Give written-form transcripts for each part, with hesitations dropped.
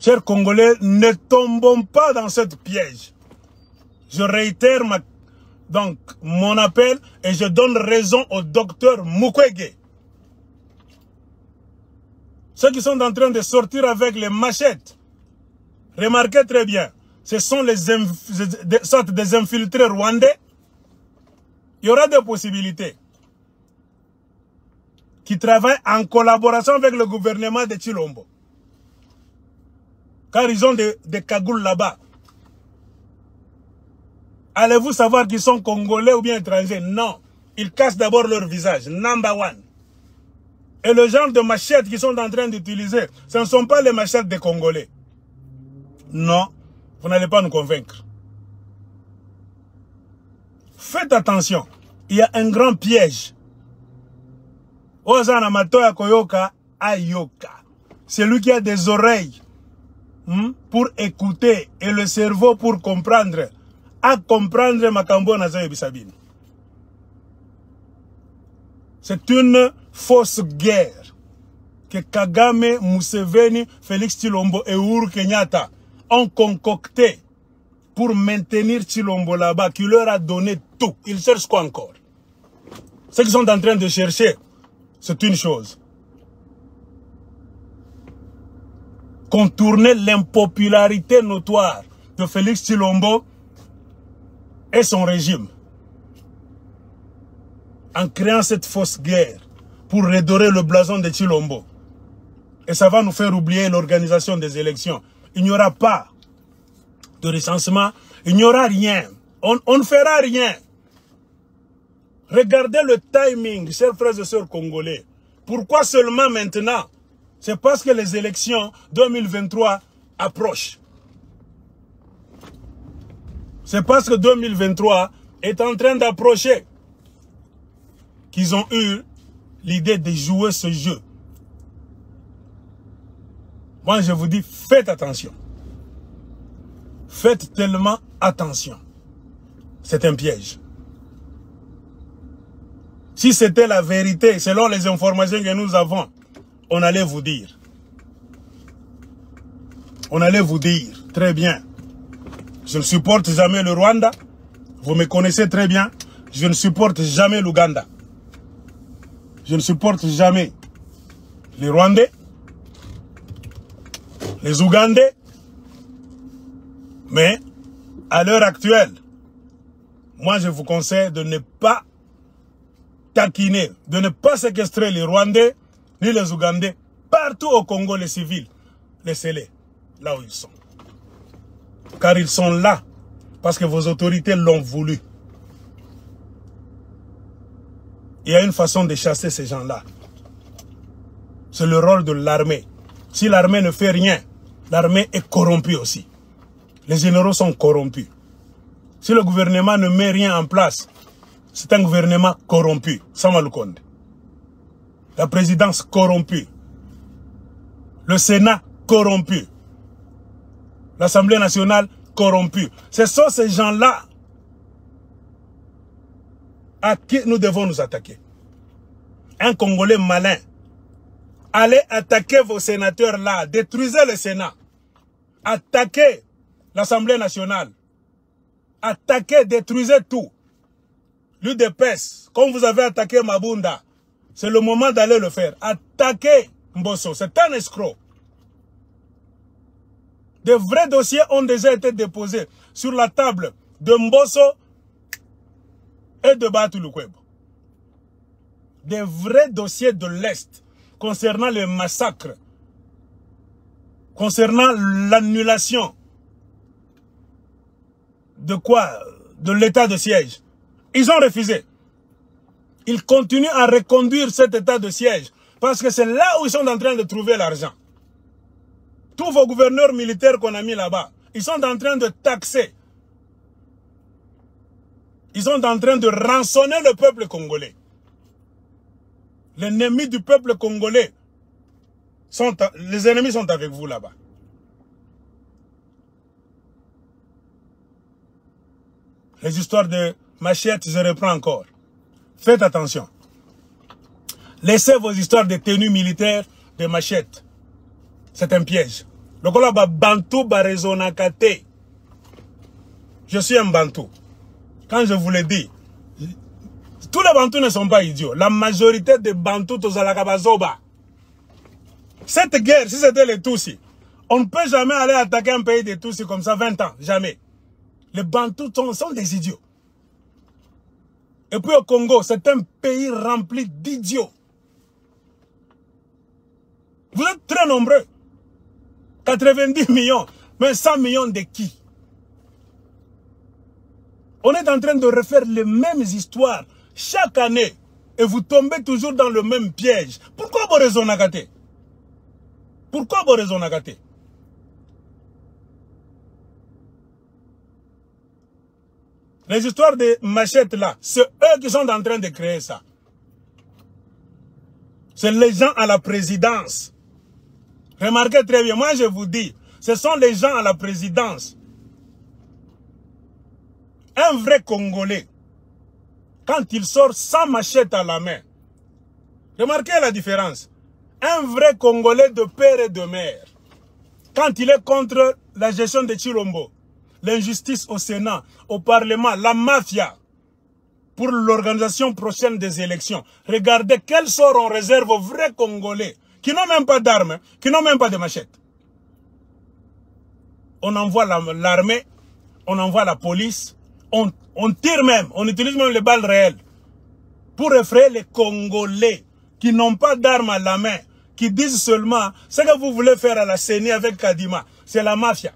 Chers Congolais, ne tombons pas dans cette piège. Je réitère donc mon appel et je donne raison au docteur Mukwege. Ceux qui sont en train de sortir avec les machettes, remarquez très bien, ce sont sortes des infiltrés rwandais. Il y aura des possibilités qui travaillent en collaboration avec le gouvernement de Tshilombo. Car ils ont des cagoules là-bas. Allez-vous savoir qu'ils sont congolais ou bien étrangers? Non. Ils cachent d'abord leur visage. Number one. Et le genre de machettes qu'ils sont en train d'utiliser, ce ne sont pas les machettes des Congolais. Non. Vous n'allez pas nous convaincre. Faites attention. Il y a un grand piège. Ozana Matoya Koyoka Ayoka. C'est lui qui a des oreilles pour écouter et le cerveau pour comprendre. À comprendre Makambo Nazaye Bisabine. C'est une fausse guerre que Kagame, Museveni, Félix Tshilombo et Uhuru Kenyatta ont concocté pour maintenir Tshilombo là-bas, qui leur a donné tout. Ils cherchent quoi encore? Ce qu'ils sont en train de chercher, c'est une chose. Contourner l'impopularité notoire de Félix Tshilombo et son régime. En créant cette fausse guerre pour redorer le blason de Tshilombo. Et ça va nous faire oublier l'organisation des élections. Il n'y aura pas de recensement, il n'y aura rien. On ne fera rien. Regardez le timing, chers frères et sœurs congolais. Pourquoi seulement maintenant? C'est parce que les élections 2023 approchent. C'est parce que 2023 est en train d'approcher qu'ils ont eu l'idée de jouer ce jeu. Moi, je vous dis, faites attention. Faites tellement attention. C'est un piège. Si c'était la vérité, selon les informations que nous avons, on allait vous dire. On allait vous dire, très bien. Je ne supporte jamais le Rwanda. Vous me connaissez très bien. Je ne supporte jamais l'Ouganda. Je ne supporte jamais les Rwandais, les Ougandais. Mais, à l'heure actuelle, moi je vous conseille de ne pas taquiner, de ne pas séquestrer les Rwandais, ni les Ougandais. Partout au Congo, les civils, laissez-les là où ils sont. Car ils sont là, parce que vos autorités l'ont voulu. Il y a une façon de chasser ces gens-là. C'est le rôle de l'armée. Si l'armée ne fait rien, l'armée est corrompue aussi. Les généraux sont corrompus. Si le gouvernement ne met rien en place, c'est un gouvernement corrompu. Samalukonde. La présidence corrompue. Le Sénat corrompu. L'Assemblée nationale corrompue. Ce sont ces gens-là à qui nous devons nous attaquer. Un Congolais malin. Allez attaquer vos sénateurs là. Détruisez le Sénat. Attaquez l'Assemblée nationale. Attaquez, détruisez tout. L'UDPS, comme vous avez attaqué Mabunda, c'est le moment d'aller le faire. Attaquez Mbosso. C'est un escroc. De vrais dossiers ont déjà été déposés sur la table de Mbosso et de Batu Lukwebo. Des vrais dossiers de l'Est concernant les massacres, concernant l'annulation de quoi? De l'état de siège. Ils ont refusé. Ils continuent à reconduire cet état de siège parce que c'est là où ils sont en train de trouver l'argent. Tous vos gouverneurs militaires qu'on a mis là-bas, ils sont en train de taxer. Ils sont en train de rançonner le peuple congolais. L'ennemi du peuple congolais, les ennemis sont avec vous là-bas. Les histoires de machettes, je reprends encore. Faites attention. Laissez vos histoires de tenues militaires, de machettes. C'est un piège. Le kola ba bantou ba rezonakate. Je suis un bantou. Quand je vous le dis, tous les bantous ne sont pas idiots. La majorité des bantous tozalaka bazoba. Cette guerre, si c'était les Tutsis, on ne peut jamais aller attaquer un pays des Tutsis comme ça 20 ans. Jamais. Les bantous sont des idiots. Et puis au Congo, c'est un pays rempli d'idiots. Vous êtes très nombreux. 90 millions. Mais 100 millions de qui? On est en train de refaire les mêmes histoires chaque année. Et vous tombez toujours dans le même piège. Pourquoi vous raisonnez? Pourquoi vous raisonnez? Les histoires de machettes là, c'est eux qui sont en train de créer ça. C'est les gens à la présidence. Remarquez très bien, moi je vous dis, ce sont les gens à la présidence. Un vrai Congolais, quand il sort sans machette à la main, remarquez la différence. Un vrai Congolais de père et de mère, quand il est contre la gestion de Chilombo, l'injustice au Sénat, au Parlement, la mafia, pour l'organisation prochaine des élections, regardez quel sort on réserve aux vrais Congolais, qui n'ont même pas d'armes, qui n'ont même pas de machettes. On envoie l'armée, on envoie la police, on tire même, on utilise même les balles réelles pour effrayer les Congolais qui n'ont pas d'armes à la main, qui disent seulement ce que vous voulez faire à la CENI avec Kadima, c'est la mafia.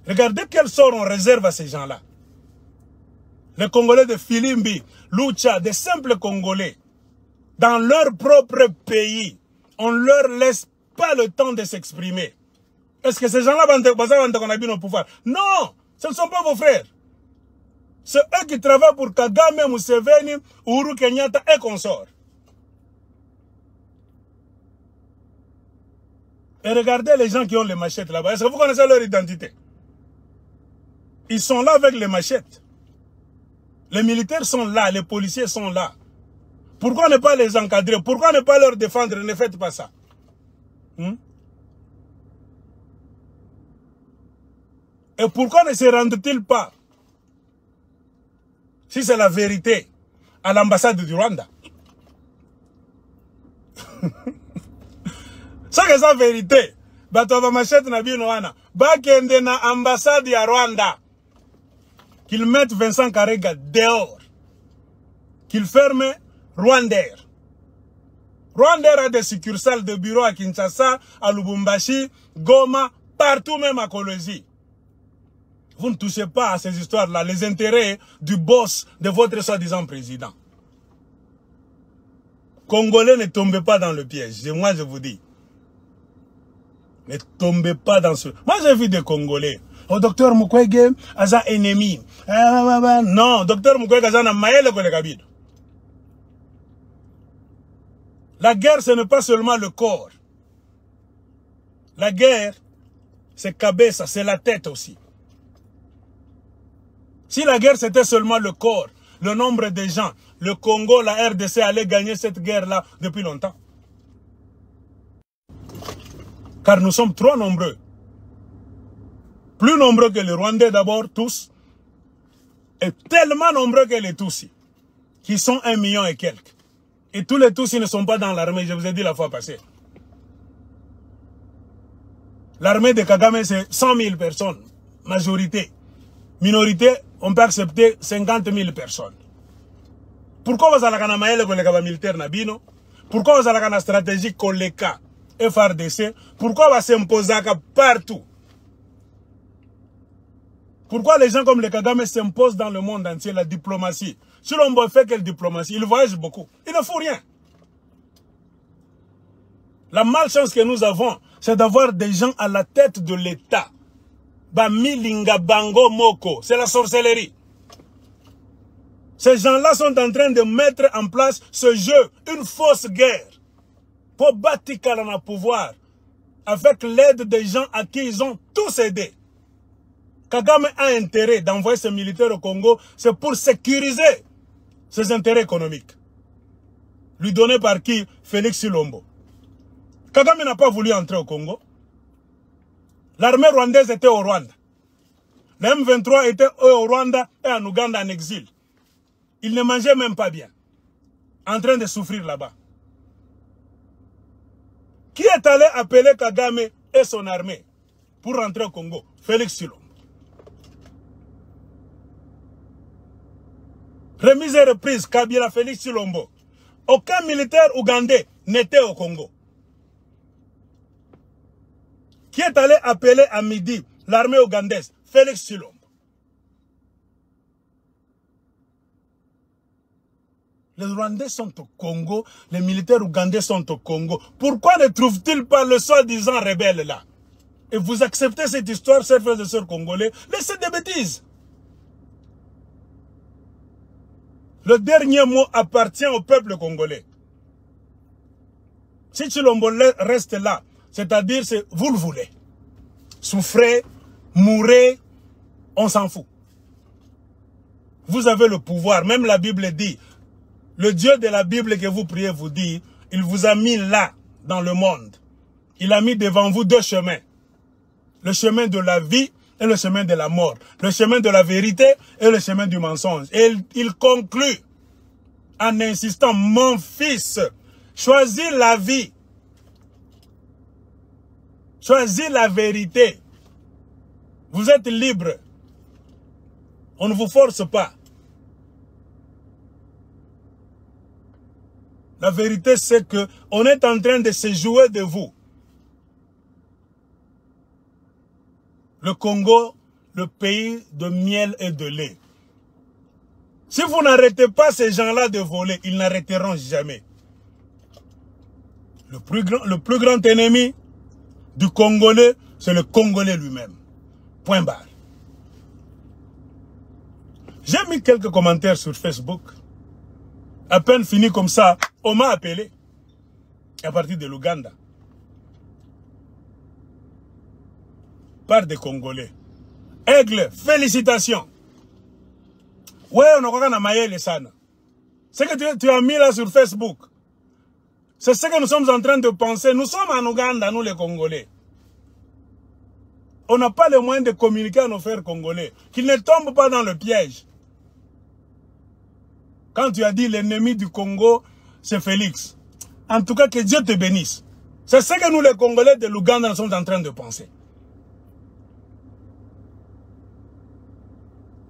Regardez quel sort on réserve à ces gens-là. Les Congolais de Filimbi, Lucha, des simples Congolais, dans leur propre pays, on ne leur laisse pas le temps de s'exprimer. Est-ce que ces gens-là vont au pouvoir? Non, ce ne sont pas vos frères. C'est eux qui travaillent pour Kagame, Museveni, Uhuru Kenyatta et consorts. Et regardez les gens qui ont les machettes là-bas. Est-ce que vous connaissez leur identité? Ils sont là avec les machettes. Les militaires sont là, les policiers sont là. Pourquoi ne pas les encadrer? Pourquoi ne pas leur défendre? Ne faites pas ça. Et pourquoi ne se rendent-ils pas, si c'est la vérité, à l'ambassade du Rwanda? Ça que c'est la vérité. Batova machette na bino wana. Bakende na ambassade ya Rwanda. Qu'ils mettent Vincent Karega dehors. Qu'ils ferment Rwandair. Rwandair a des succursales de bureaux à Kinshasa, à Lubumbashi, Goma, partout même à Kolwezi. Vous ne touchez pas à ces histoires-là, les intérêts du boss de votre soi-disant président. Congolais, ne tombez pas dans le piège. Moi, je vous dis. Ne tombez pas dans ce... Moi, j'ai vu des Congolais. Oh, docteur Mukwege, aza ennemi. Non, docteur Mukwege, aza na maele ko le kabido. La guerre, ce n'est pas seulement le corps. La guerre, c'est Kabesa, c'est la tête aussi. Si la guerre, c'était seulement le corps, le nombre de gens, le Congo, la RDC allaient gagner cette guerre-là depuis longtemps. Car nous sommes trop nombreux. Plus nombreux que les Rwandais d'abord, tous. Et tellement nombreux que les Tutsis, qui sont 1 million et quelques. Et tous les Tutsis ne sont pas dans l'armée, je vous ai dit la fois passée. L'armée de Kagame, c'est 100 000 personnes, majorité. Minorité, on peut accepter 50 000 personnes. Pourquoi vous avez un militaire nabino? Pourquoi vous avez une stratégie Koleka, FRDC? Pourquoi vous s'imposer partout? Pourquoi les gens comme les Kagame s'imposent dans le monde entier, la diplomatie? Si l'on fait quelle diplomatie? Ils voyagent beaucoup. Ils ne font rien. La malchance que nous avons, c'est d'avoir des gens à la tête de l'État. Bamilinga Bango Moko, c'est la sorcellerie. Ces gens-là sont en train de mettre en place ce jeu, une fausse guerre, pour battre le pouvoir, avec l'aide des gens à qui ils ont tous aidé. Kagame a intérêt d'envoyer ses militaires au Congo, c'est pour sécuriser ses intérêts économiques. Lui donné par qui? Félix Silombo. Kagame n'a pas voulu entrer au Congo. L'armée rwandaise était au Rwanda. Le M23 était au Rwanda et en Ouganda en exil. Ils ne mangeaient même pas bien. En train de souffrir là-bas. Qui est allé appeler Kagame et son armée pour rentrer au Congo? Félix Tshilombo. Remise et reprise, Kabila, Félix Tshilombo. Aucun militaire ougandais n'était au Congo. Qui est allé appeler à midi l'armée ougandaise? Félix Tshilombo. Les Rwandais sont au Congo, les militaires ougandais sont au Congo. Pourquoi ne trouvent-ils pas le soi-disant rebelle là? Et vous acceptez cette histoire, chers frères et sœurs congolais? Laissez des bêtises. Le dernier mot appartient au peuple congolais. Si Tshilombo reste là, c'est-à-dire vous le voulez. Souffrez, mourrez, on s'en fout. Vous avez le pouvoir. Même la Bible dit, le Dieu de la Bible que vous priez vous dit, il vous a mis là, dans le monde. Il a mis devant vous deux chemins. Le chemin de la vie et le chemin de la mort. Le chemin de la vérité et le chemin du mensonge. Et il conclut en insistant, mon fils, choisis la vie. Choisis la vérité. Vous êtes libre. On ne vous force pas. La vérité, c'est que on est en train de se jouer de vous. Le Congo, le pays de miel et de lait. Si vous n'arrêtez pas ces gens-là de voler, ils n'arrêteront jamais. Le plus grand ennemi du Congolais, c'est le Congolais lui-même. Point barre. J'ai mis quelques commentaires sur Facebook. À peine fini comme ça, on m'a appelé. À partir de l'Ouganda. Par des Congolais. Aigle, félicitations. Ouais, on a quoi qu'on a maillé les sana. Ce que tu as mis là sur Facebook, c'est ce que nous sommes en train de penser. Nous sommes en Ouganda, nous les Congolais. On n'a pas les moyens de communiquer à nos frères congolais. Qu'ils ne tombent pas dans le piège. Quand tu as dit l'ennemi du Congo, c'est Félix. En tout cas, que Dieu te bénisse. C'est ce que nous les Congolais de l'Ouganda nous sommes en train de penser.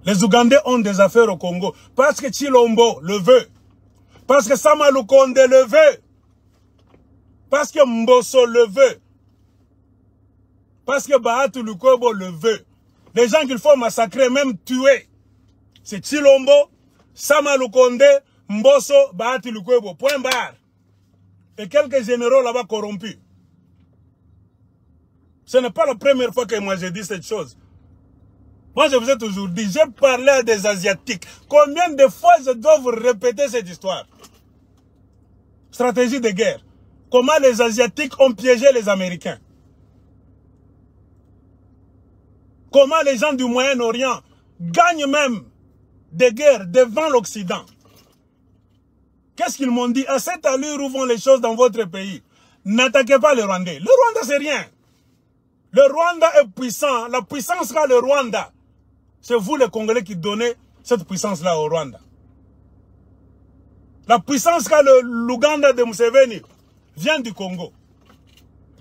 Les Ougandais ont des affaires au Congo. Parce que Tshilombo le veut. Parce que Sama Lukonde le veut. Parce que Mbosso le veut. Parce que Bahati Lukwebo le veut. Les gens qu'il faut massacrer, même tuer. C'est Tshilombo, Sama Lukonde, Mbosso, Bahati Lukwebo. Point barre. Et quelques généraux là-bas corrompus. Ce n'est pas la première fois que moi j'ai dit cette chose. Moi je vous ai toujours dit, j'ai parlé à des Asiatiques. Combien de fois je dois vous répéter cette histoire? Stratégie de guerre. Comment les Asiatiques ont piégé les Américains? Comment les gens du Moyen-Orient gagnent même des guerres devant l'Occident? Qu'est-ce qu'ils m'ont dit? À cette allure où vont les choses dans votre pays, n'attaquez pas le Rwandais. Le Rwanda, c'est rien. Le Rwanda est puissant. La puissance qu'a le Rwanda, c'est vous les Congolais qui donnez cette puissance-là au Rwanda. La puissance qu'a l'Ouganda de Museveni vient du Congo.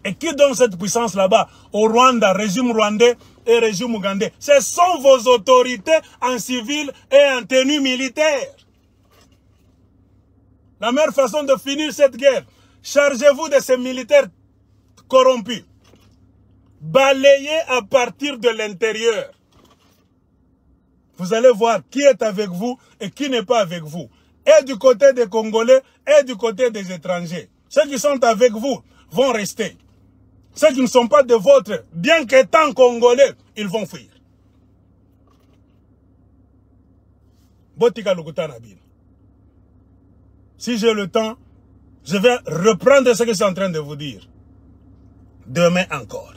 Et qui donne cette puissance là-bas? Au Rwanda, régime rwandais et régime ougandais. Ce sont vos autorités en civil et en tenue militaire. La meilleure façon de finir cette guerre, chargez-vous de ces militaires corrompus. Balayez à partir de l'intérieur. Vous allez voir qui est avec vous et qui n'est pas avec vous. Et du côté des Congolais et du côté des étrangers. Ceux qui sont avec vous vont rester. Ceux qui ne sont pas de vôtre, bien qu'étant Congolais, ils vont fuir. Botika Lukutana Bin. Si j'ai le temps, je vais reprendre ce que je suis en train de vous dire. Demain encore.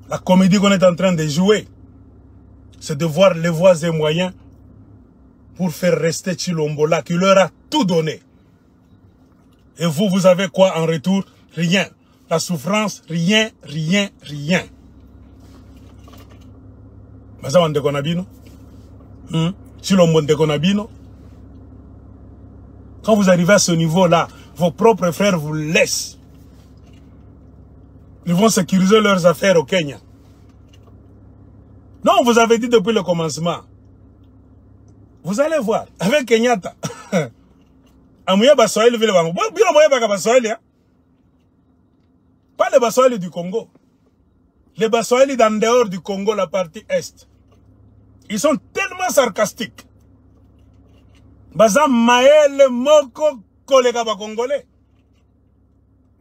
La comédie qu'on est en train de jouer, c'est de voir les voies et moyens pour faire rester Tshilombo là, qui leur a tout donné. Et vous, vous avez quoi en retour? Rien. la souffrance, rien, rien, rien. Baza wande konabino. Si l'on monte konabino. Quand vous arrivez à ce niveau-là, vos propres frères vous laissent. Ils vont sécuriser leurs affaires au Kenya. Non, on vous avait dit depuis le commencement. Vous allez voir, avec Kenyatta. Amouya Baswahili vile wangu. Bila moya baka Baswahili, hein? Pas les Baswahili du Congo. Les Baswahili d'en dehors du Congo, la partie Est. Ils sont tellement sarcastiques. Baza maele moko kolega ba Congolais.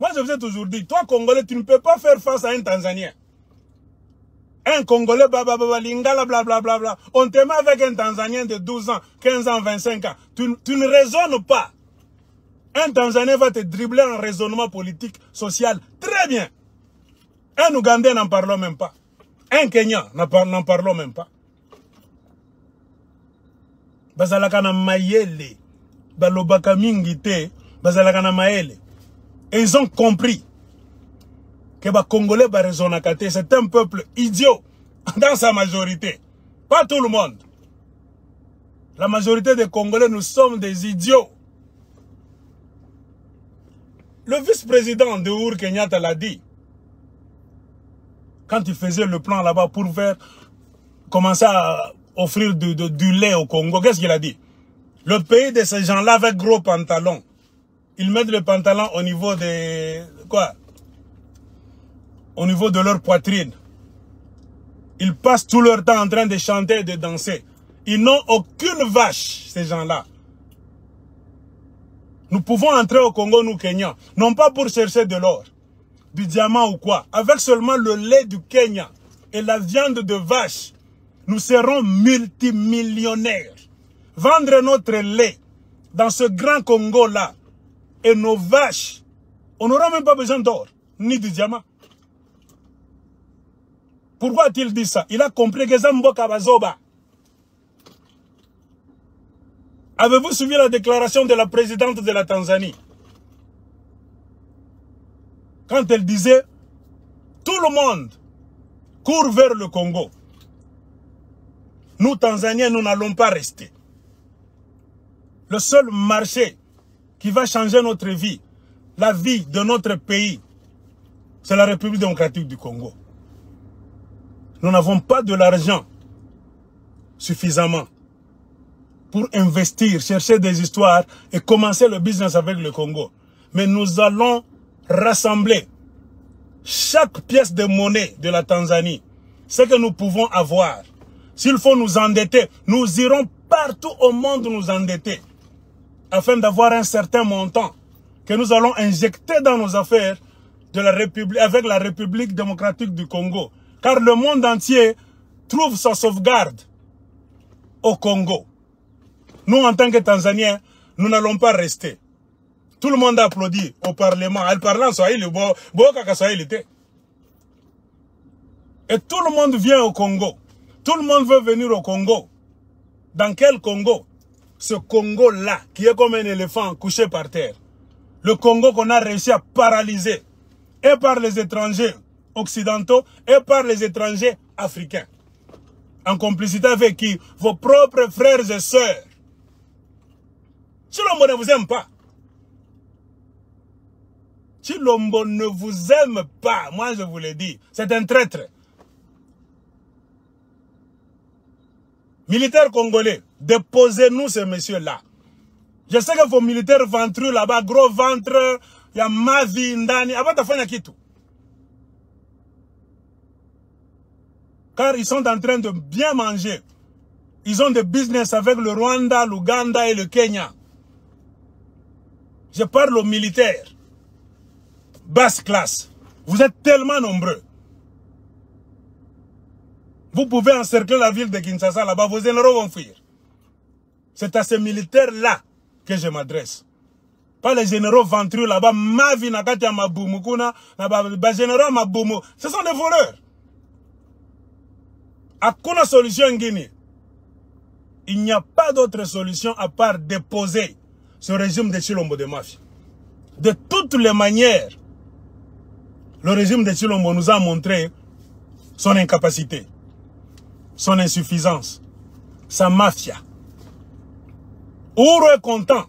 Moi je vous ai toujours dit, toi Congolais, tu ne peux pas faire face à un Tanzanien. Un Congolais, lingala, blablabla. On te met avec un Tanzanien de 12 ans, 15 ans, 25 ans. Tu ne raisonnes pas. Un Tanzanien va te dribbler en raisonnement politique, social, très bien. Un Ougandais n'en parlons même pas. Un Kenyan n'en parlons même pas. Bazalakana mayele, balobaka mingite, bazalakana maele. Et ils ont compris que les Congolais c'est un peuple idiot dans sa majorité. Pas tout le monde. La majorité des Congolais, nous sommes des idiots. Le vice-président de Uhuru Kenyatta l'a dit. Quand il faisait le plan là-bas pour commencer à offrir du lait au Congo, qu'est-ce qu'il a dit? Le pays de ces gens-là avec gros pantalons. Ils mettent le pantalon au niveau de... Quoi? Au niveau de leur poitrine. Ils passent tout leur temps en train de chanter et de danser. Ils n'ont aucune vache, ces gens-là. Nous pouvons entrer au Congo, nous, Kenyans, non pas pour chercher de l'or, du diamant ou quoi. Avec seulement le lait du Kenya et la viande de vache, nous serons multimillionnaires. Vendre notre lait dans ce grand Congo-là et nos vaches, on n'aura même pas besoin d'or, ni de diamant. Pourquoi a-t-il dit ça? Il a compris que Zambo Kabazoba. Avez-vous suivi la déclaration de la présidente de la Tanzanie? Quand elle disait, tout le monde court vers le Congo. Nous, Tanzaniens, nous n'allons pas rester. Le seul marché qui va changer notre vie, la vie de notre pays, c'est la République démocratique du Congo. Nous n'avons pas de l'argent suffisamment pour investir, chercher des histoires et commencer le business avec le Congo. Mais nous allons rassembler chaque pièce de monnaie de la Tanzanie, ce que nous pouvons avoir. S'il faut nous endetter, nous irons partout au monde nous endetter afin d'avoir un certain montant que nous allons injecter dans nos affaires de la République, avec la République démocratique du Congo. Car le monde entier trouve sa sauvegarde au Congo. Nous, en tant que Tanzaniens, nous n'allons pas rester. Tout le monde a applaudi au Parlement. Elle parlait en Swahili, et tout le monde vient au Congo. Tout le monde veut venir au Congo. Dans quel Congo? Ce Congo-là, qui est comme un éléphant couché par terre. Le Congo qu'on a réussi à paralyser. Et par les étrangers occidentaux, et par les étrangers africains. En complicité avec qui? Vos propres frères et sœurs. Chilombo ne vous aime pas. Chilombo ne vous aime pas. Moi, je vous l'ai dit. C'est un traître. Militaires congolais, déposez-nous ces messieurs-là. Je sais que vos militaires ventrus là-bas, gros ventre, il y a Mavi, Ndani, car ils sont en train de bien manger. Ils ont des business avec le Rwanda, l'Ouganda et le Kenya. Je parle aux militaires. Basse classe. Vous êtes tellement nombreux. Vous pouvez encercler la ville de Kinshasa là-bas, vos généraux vont fuir. C'est à ces militaires-là que je m'adresse. Pas les généraux ventrus là-bas, Mavi Nakatia Maboumukuna, généraux Maboumou. Ce sont des voleurs. Akuna solution en Guinée. Il n'y a pas d'autre solution à part déposer ce régime de Chilombo de Mafia. De toutes les manières, Le régime de Tshilombo nous a montré son incapacité, son insuffisance, sa mafia. Uhuru est content.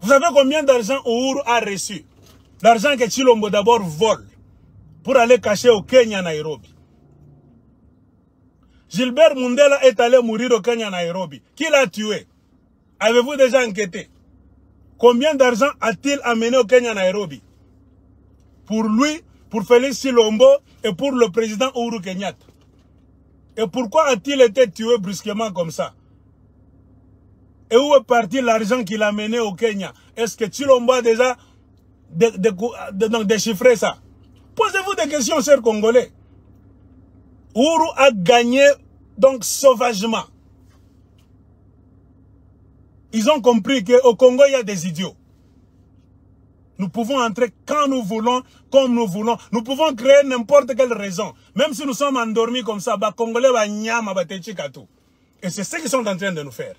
Vous savez combien d'argent Uhuru a reçu? L'argent que Tshilombo d'abord vole pour aller cacher au Kenya, Nairobi. Gilbert Mundela est allé mourir au Kenya, Nairobi. Qui l'a tué? Avez-vous déjà enquêté? Combien d'argent a-t-il amené au Kenya, Nairobi? Pour lui, pour Félix Tshilombo et pour le président Uhuru Kenyatta. Et pourquoi a-t-il été tué brusquement comme ça? Et où est parti l'argent qu'il a amené au Kenya? Est-ce que Tshilombo a déjà déchiffré ça? Posez-vous des questions, chers Congolais. Uhuru a gagné donc sauvagement. Ils ont compris qu'au Congo, il y a des idiots. Nous pouvons entrer quand nous voulons, comme nous voulons. Nous pouvons créer n'importe quelle raison. Même si nous sommes endormis comme ça, Congolais, et c'est ce qu'ils sont en train de nous faire.